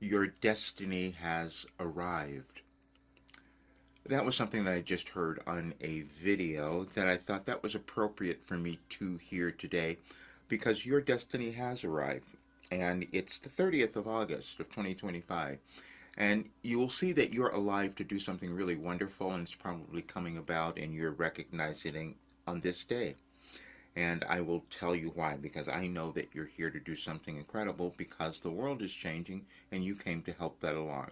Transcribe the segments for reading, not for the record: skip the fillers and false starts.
Your destiny has arrived. That was something that I just heard on a video that I thought that was appropriate for me to hear today because your destiny has arrived. And it's the 30th of August of 2025. And you will see that you're alive to do something really wonderful, and it's probably coming about, and you're recognizing it on this day. And I will tell you why, because I know that you're here to do something incredible because the world is changing and you came to help that along.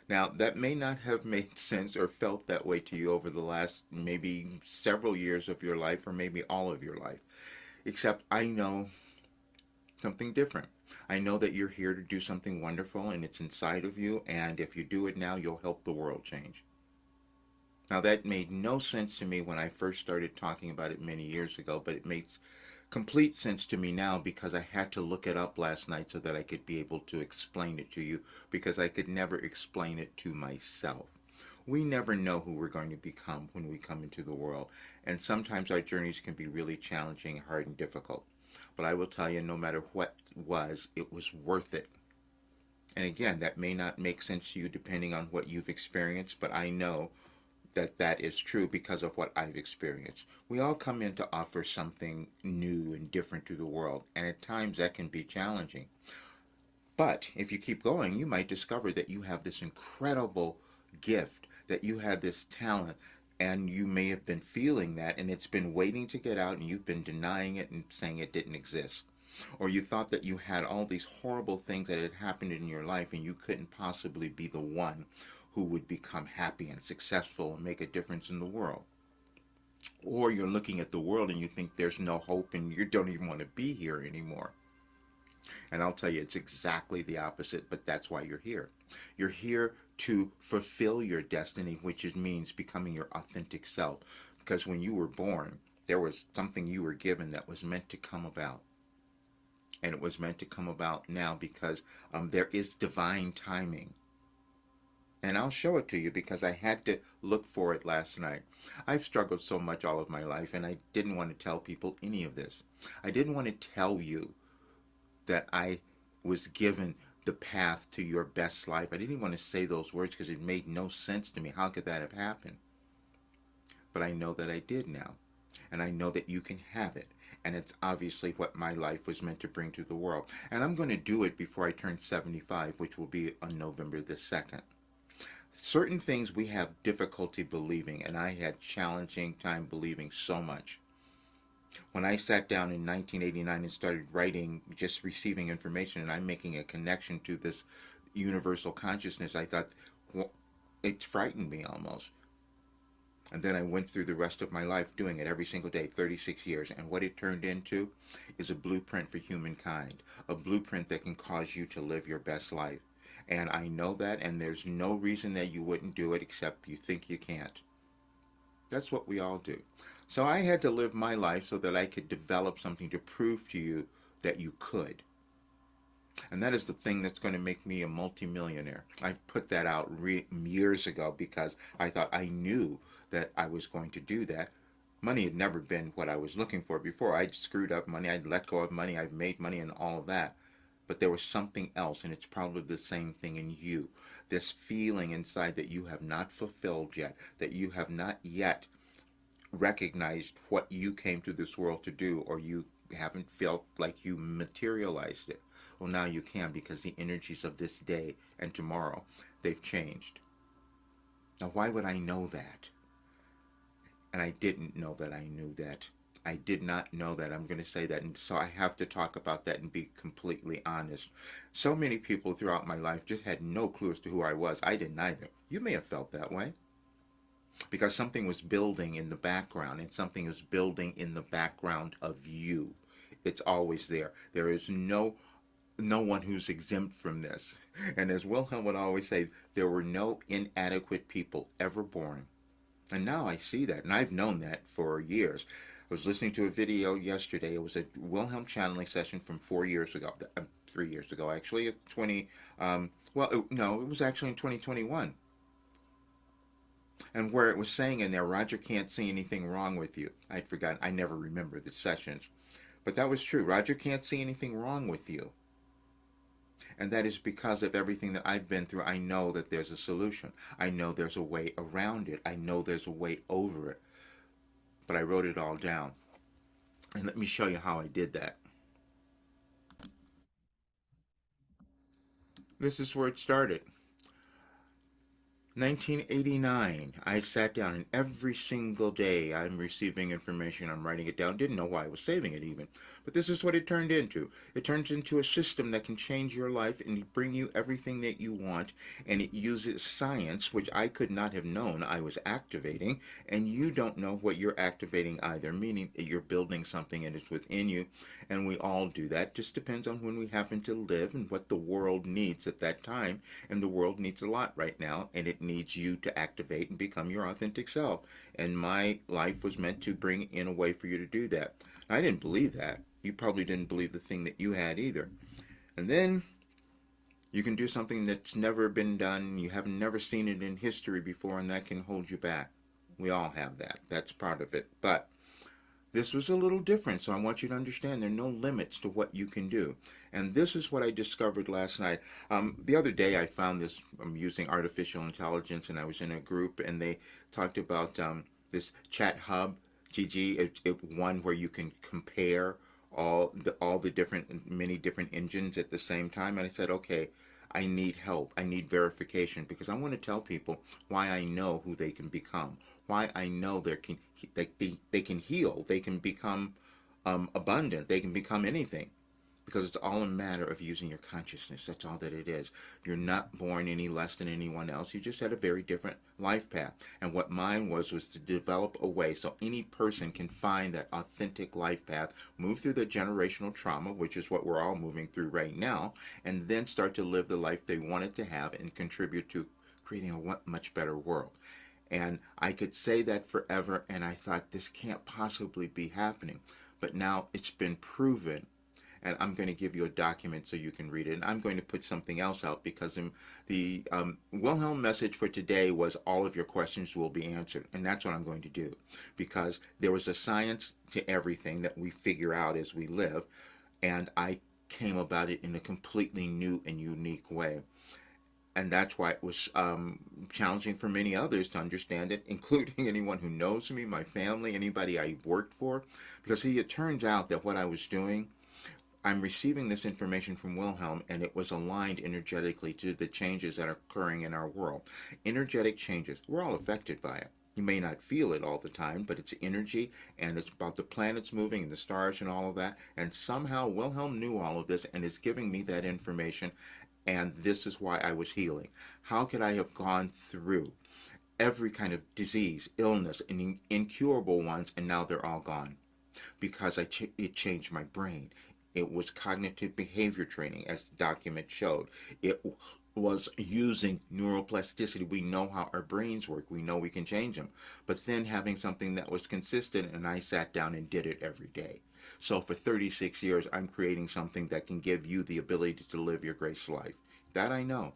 Now, that may not have made sense or felt that way to you over the last maybe several years of your life or maybe all of your life, except I know something different. I know that you're here to do something wonderful and it's inside of you, and if you do it now, you'll help the world change. Now, that made no sense to me when I first started talking about it many years ago, but it makes complete sense to me now because I had to look it up last night so that I could be able to explain it to you because I could never explain it to myself. We never know who we're going to become when we come into the world, and sometimes our journeys can be really challenging, hard, and difficult. But I will tell you, no matter what it was worth it. And again, that may not make sense to you depending on what you've experienced, but I know that that is true because of what I've experienced. We all come in to offer something new and different to the world, and at times that can be challenging. But if you keep going, you might discover that you have this incredible gift, that you have this talent, and you may have been feeling that, and it's been waiting to get out, and you've been denying it and saying it didn't exist. Or you thought that you had all these horrible things that had happened in your life, and you couldn't possibly be the one who would become happy and successful and make a difference in the world. Or you're looking at the world and you think there's no hope and you don't even want to be here anymore. And I'll tell you, it's exactly the opposite, but that's why you're here. You're here to fulfill your destiny, which means becoming your authentic self. Because when you were born, there was something you were given that was meant to come about. And it was meant to come about now because there is divine timing. And I'll show it to you because I had to look for it last night. I've struggled so much all of my life, and I didn't want to tell people any of this. I didn't want to tell you that I was given the path to your best life. I didn't even want to say those words because it made no sense to me. How could that have happened? But I know that I did now. And I know that you can have it. And it's obviously what my life was meant to bring to the world. And I'm going to do it before I turn 75, which will be on November the 2nd. Certain things we have difficulty believing, and I had challenging time believing so much. When I sat down in 1989 and started writing, just receiving information, and I'm making a connection to this universal consciousness, I thought, well, it frightened me almost. And then I went through the rest of my life doing it every single day, 36 years. And what it turned into is a blueprint for humankind, a blueprint that can cause you to live your best life. And I know that, and there's no reason that you wouldn't do it except you think you can't. That's what we all do. So I had to live my life so that I could develop something to prove to you that you could. And that is the thing that's going to make me a multimillionaire. I put that out years ago because I thought I knew that I was going to do that. Money had never been what I was looking for before. I'd screwed up money, I'd let go of money, I've made money and all of that. But there was something else, and it's probably the same thing in you. This feeling inside that you have not fulfilled yet, that you have not yet recognized what you came to this world to do, or you haven't felt like you materialized it. Well, now you can because the energies of this day and tomorrow, they've changed. Now, why would I know that? And I didn't know that I knew that. I did not know that. I'm going to say that. And so I have to talk about that and be completely honest. So many people throughout my life just had no clue as to who I was. I didn't either. You may have felt that way. Because something was building in the background, and something is building in the background of you. It's always there. There is no one who's exempt from this. And as Wilhelm would always say, there were no inadequate people ever born. And now I see that, and I've known that for years. I was listening to a video yesterday. It was a Wilhelm channeling session from 4 years ago, 3 years ago actually, 20. No, it was actually in 2021. And where it was saying in there, Roger can't see anything wrong with you. I'd forgotten. I never remember the sessions, but that was true. Roger can't see anything wrong with you. And that is because of everything that I've been through. I know that there's a solution. I know there's a way around it. I know there's a way over it. But I wrote it all down. And let me show you how I did that. This is where it started. 1989, I sat down, and every single day I'm receiving information, I'm writing it down. Didn't know why I was saving it even. But this is what it turned into. It turns into a system that can change your life and bring you everything that you want. And it uses science, which I could not have known I was activating. And you don't know what you're activating either, meaning that you're building something and it's within you. And we all do that. Just depends on when we happen to live and what the world needs at that time. And the world needs a lot right now, and it needs you to activate and become your authentic self. And my life was meant to bring in a way for you to do that. I didn't believe that. You probably didn't believe the thing that you had either. And then you can do something that's never been done. You have never seen it in history before, and that can hold you back. We all have that. That's part of it. But this was a little different, so I want you to understand there are no limits to what you can do. And this is what I discovered last night. The other day I found this, I'm using artificial intelligence, and I was in a group, and they talked about this chat hub, GG, one where you can compare all the different, many different engines at the same time. And I said, okay, I need help. I need verification, because I want to tell people why I know who they can become, why I know they can heal, they can become abundant, they can become anything, because it's all a matter of using your consciousness. That's all that it is. You're not born any less than anyone else. You just had a very different life path. And what mine was to develop a way so any person can find that authentic life path, move through the generational trauma, which is what we're all moving through right now, and then start to live the life they wanted to have and contribute to creating a much better world. And I could say that forever, and I thought this can't possibly be happening. But now it's been proven, and I'm going to give you a document so you can read it. And I'm going to put something else out, because the Wilhelm message for today was all of your questions will be answered. And that's what I'm going to do, because there was a science to everything that we figure out as we live. And I came about it in a completely new and unique way. And that's why it was challenging for many others to understand it, including anyone who knows me, my family, anybody I've worked for. Because see, it turns out that what I was doing, I'm receiving this information from Wilhelm, and it was aligned energetically to the changes that are occurring in our world. Energetic changes. We're all affected by it. You may not feel it all the time, but it's energy, and it's about the planets moving and the stars and all of that. And somehow Wilhelm knew all of this and is giving me that information, and this is why I was healing. How could I have gone through every kind of disease, illness, and incurable ones, and now they're all gone? Because it changed my brain. It was cognitive behavior training, as the document showed. It was using neuroplasticity. We know how our brains work. We know we can change them. But then having something that was consistent, and I sat down and did it every day. So for 36 years, I'm creating something that can give you the ability to live your grace life. That I know.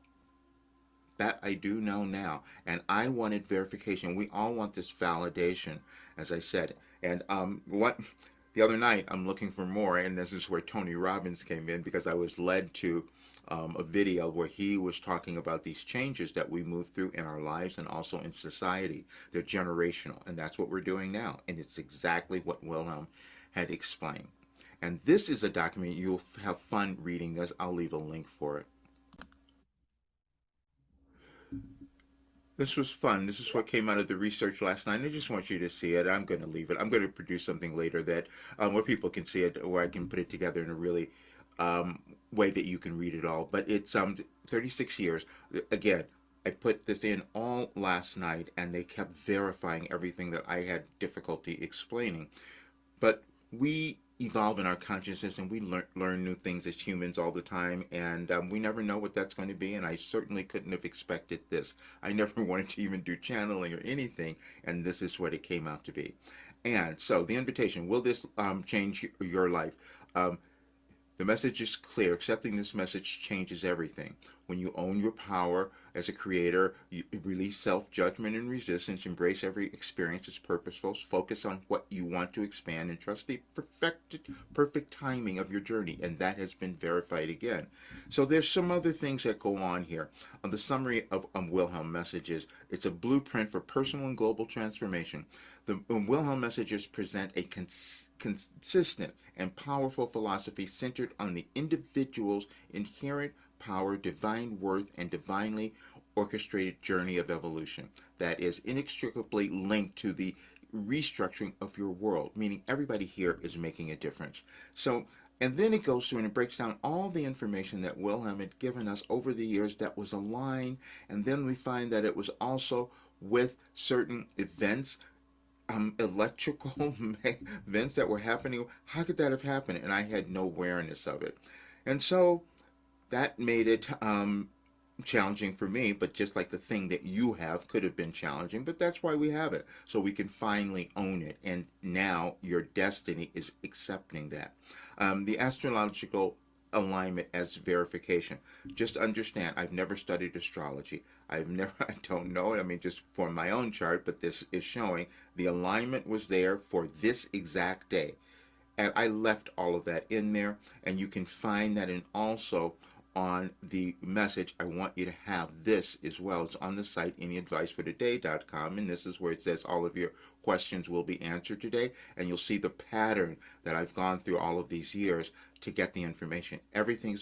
That I do know now. And I wanted verification. We all want this validation, as I said. And the other night, I'm looking for more, and this is where Tony Robbins came in, because I was led to a video where he was talking about these changes that we move through in our lives and also in society. They're generational, and that's what we're doing now. And it's exactly what Wilhelm had explained. And this is a document. You'll have fun reading this. I'll leave a link for it. This was fun. This is what came out of the research last night. I just want you to see it. I'm going to leave it. I'm going to produce something later that where people can see it, where I can put it together in a really way that you can read it all. But it's 36 years. Again, I put this in all last night, and they kept verifying everything that I had difficulty explaining. But we evolve in our consciousness, and we learn new things as humans all the time, and we never know what that's going to be. And I certainly couldn't have expected this. I never wanted to even do channeling or anything, and this is what it came out to be. And so the invitation: will this change your life? The message is clear. Accepting this message changes everything. When you own your power as a creator, you release self-judgment and resistance, embrace every experience as purposeful, focus on what you want to expand, and trust the perfect timing of your journey. And that has been verified again. So there's some other things that go on here. On the summary of Wilhelm messages, it's a blueprint for personal and global transformation. The Wilhelm messages present a consistent and powerful philosophy centered on the individual's inherent power, divine worth, and divinely orchestrated journey of evolution that is inextricably linked to the restructuring of your world, meaning everybody here is making a difference. So, and then it goes through and it breaks down all the information that Wilhelm had given us over the years that was aligned, and then we find that it was also with certain events, electrical events that were happening. How could that have happened? And I had no awareness of it. And so that made it challenging for me, but just like the thing that you have could have been challenging, but that's why we have it, so we can finally own it. And now your destiny is accepting that. The astrological alignment as verification. Just understand, I've never studied astrology. I don't know it. I mean, just for my own chart, but this is showing the alignment was there for this exact day. And I left all of that in there, and you can find that in also on the message. I want you to have this as well. It's on the site, anyadvicefortoday.com, and this is where it says all of your questions will be answered today, and you'll see the pattern that I've gone through all of these years to get the information. Everything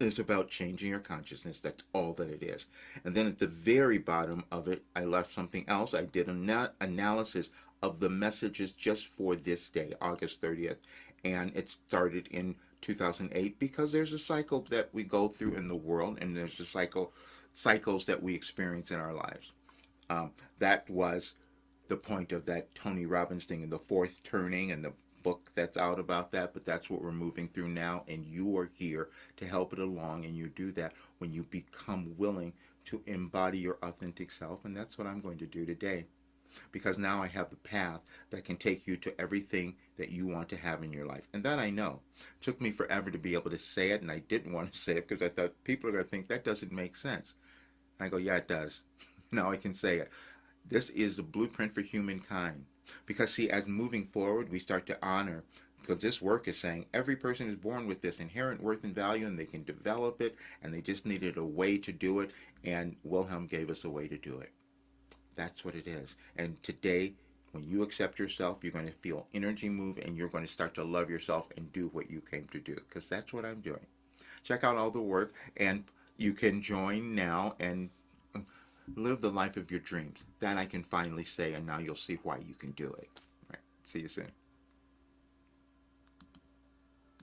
is about changing your consciousness. That's all that it is. And then at the very bottom of it, I left something else. I did an analysis of the messages just for this day, August 30th, and it started in 2008, because there's a cycle that we go through in the world, and there's a cycles that we experience in our lives. That was the point of that Tony Robbins thing, and the fourth turning, and the book that's out about that. But that's what we're moving through now, and you are here to help it along, and you do that when you become willing to embody your authentic self. And that's what I'm going to do today, because now I have the path that can take you to everything that you want to have in your life. And that I know. It took me forever to be able to say it, and I didn't want to say it because I thought people are going to think that doesn't make sense. And I go, yeah, it does. Now I can say it. This is the blueprint for humankind. Because see, as moving forward, we start to honor, because this work is saying every person is born with this inherent worth and value, and they can develop it, and they just needed a way to do it, and Wilhelm gave us a way to do it. That's what it is. And today, when you accept yourself, you're going to feel energy move, and you're going to start to love yourself and do what you came to do, because that's what I'm doing. Check out all the work, and you can join now and live the life of your dreams. That I can finally say, and now you'll see why you can do it. All right. See you soon.